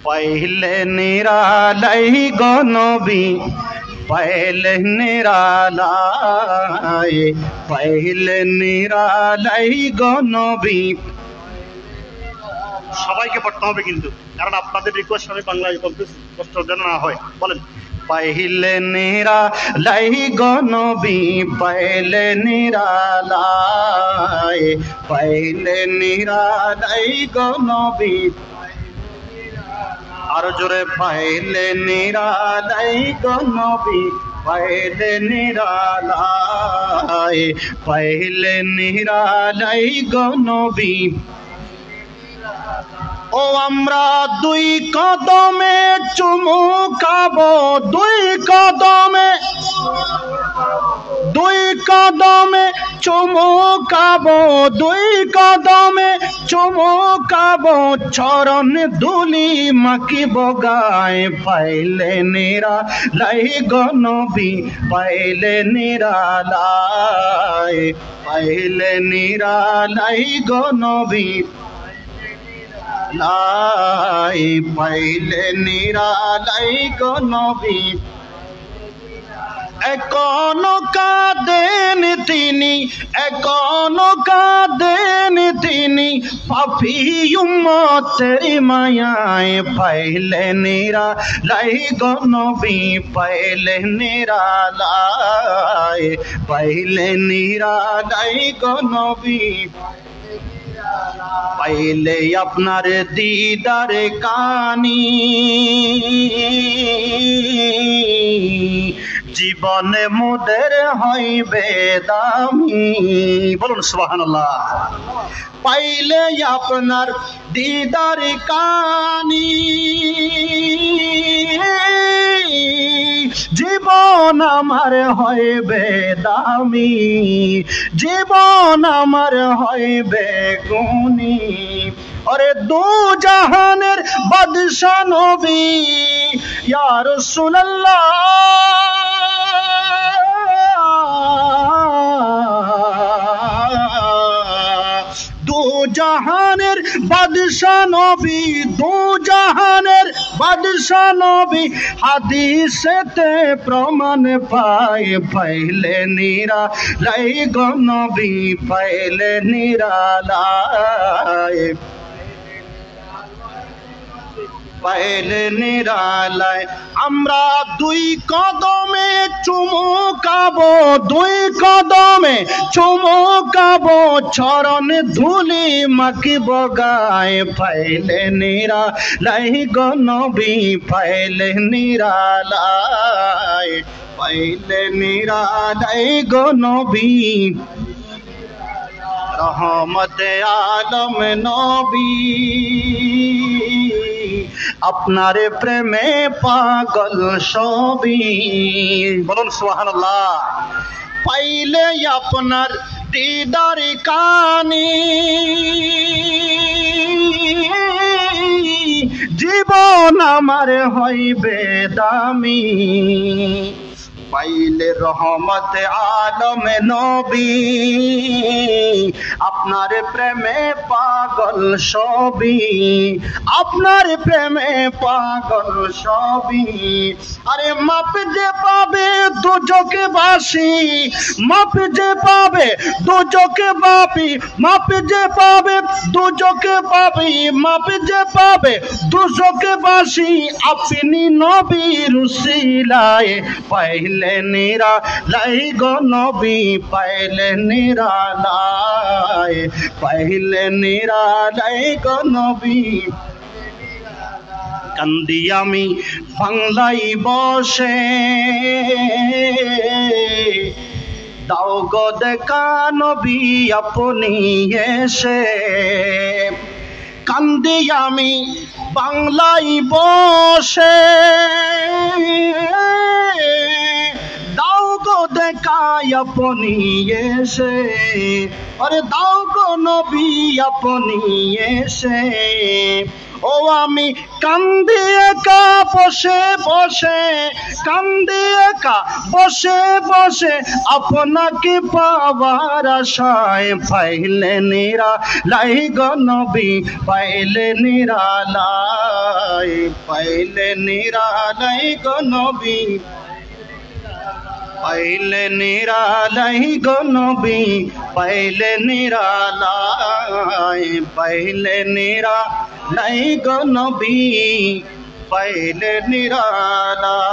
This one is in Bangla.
পাইলে নিরালাই গো নবী পাইলে নিরালাই পাইলে নিরালাই গো নবী। সবাইকে পড়তে হবে কিন্তু, কারণ আপনাদের রিকোয়েস্ট আমি বাংলায় বলতেছি, কষ্ট যেন না হয়। বলেন পাইলে নিরালাই গো নবী পাইলে নিরালাই পাইলে নিরালাই গো নবী। আরো জোরে পাইলে নিরালাই গো নবী পাইলে নিরালাই পাইলে নিরালাই গো নবী। ও আমরা দুই কদমে চুমু খাবো, দুই কদমে চুমু খাবো, দুই কদমে চুমু খাবো, চরণ ধুলি মাখিব গায়। পাইলে নিরালাই গো নবী পাইলে নিরালাই পাইলে নিরালাই গো নবী লাই পাইলে নিরালাই গো নবী। এখনো কাঁদেন তিনি, এখনো কাঁদেন তিনি, পাপী উম্মতের মায়ায়। পাইলে নিরালাই গো নবী পাইলে নিরালাই পাইলে নিরালাই গো নবী। পাইলে আপনার দিদার কানি জীবনে মোদের হইবে দামি। বলুন সুবহানাল্লাহ। পাইলে আপনার দিদার কানি জীবন আমার হইবে দামি, জীবন আমার হইবে গুণী। ওরে দু জাহানের বাদশা নবী ইয়া রাসূলুল্লাহ, দু জাহানের বাদশা নবী, দু জাহানের বাদশা নবী, হাদিসেতে প্রমাণ পায়। পাইলে নিরালাই গো নবী পাইলে নিরালাই পাইলে নিরালাই। আমরা দুই কদমে চুমু খাবো, দুই কদমে চুমু খাবো, চরণ ধুলি মাখিব গায়। পাইলে নিরালাই গো নবী পাইলে নিরালাই পাইলে নিরালাই গো নবী। রহমতে আলম নবী আপনার প্রেমে পাগল সবই। বলুন সুবহানাল্লাহ। পাইলে আপনার দিদার কানি জীবন আমার হইবে দামি। পাইলে রহমতে আলম নবী আপনার প্রেমে পাগল সবই, আপনার প্রেমে পাগল সবই। আরে মাপ যে পাবে দুজকে বাসি, মাপ যে পাবে দুজকে বাপি, মাপ যে পাবে দুজকে বাপি, মাপ যে পাবে দুজকে বাসি। আপনি নবীর উসিলায় পাইলে নিরালাই গো নবী পাইলে নিরালাই পাইলে নিরালাই গো নবী। কান্দি আমি বাংলাই বসে দাও গো দেখা নবী আপনি এসে। কান্দি আমি বাংলাই বসে দাও গো দেখা আপনি এসে। আরে দাও গো নবী আপনি এসে। ও আমি কান্দি একা বসে বসে, কান্দি একা বসে বসে, আপনাকে পাওয়ার আশায়। পাইলে নিরালাই গো নবী পাইলে নিরালাই পাইলে নিরালাই গো নবী পাইলে নিরালাই গো নবী পাইলে নিরালাই পাইলে নিরালাই গো নবী পাইলে নিরালাই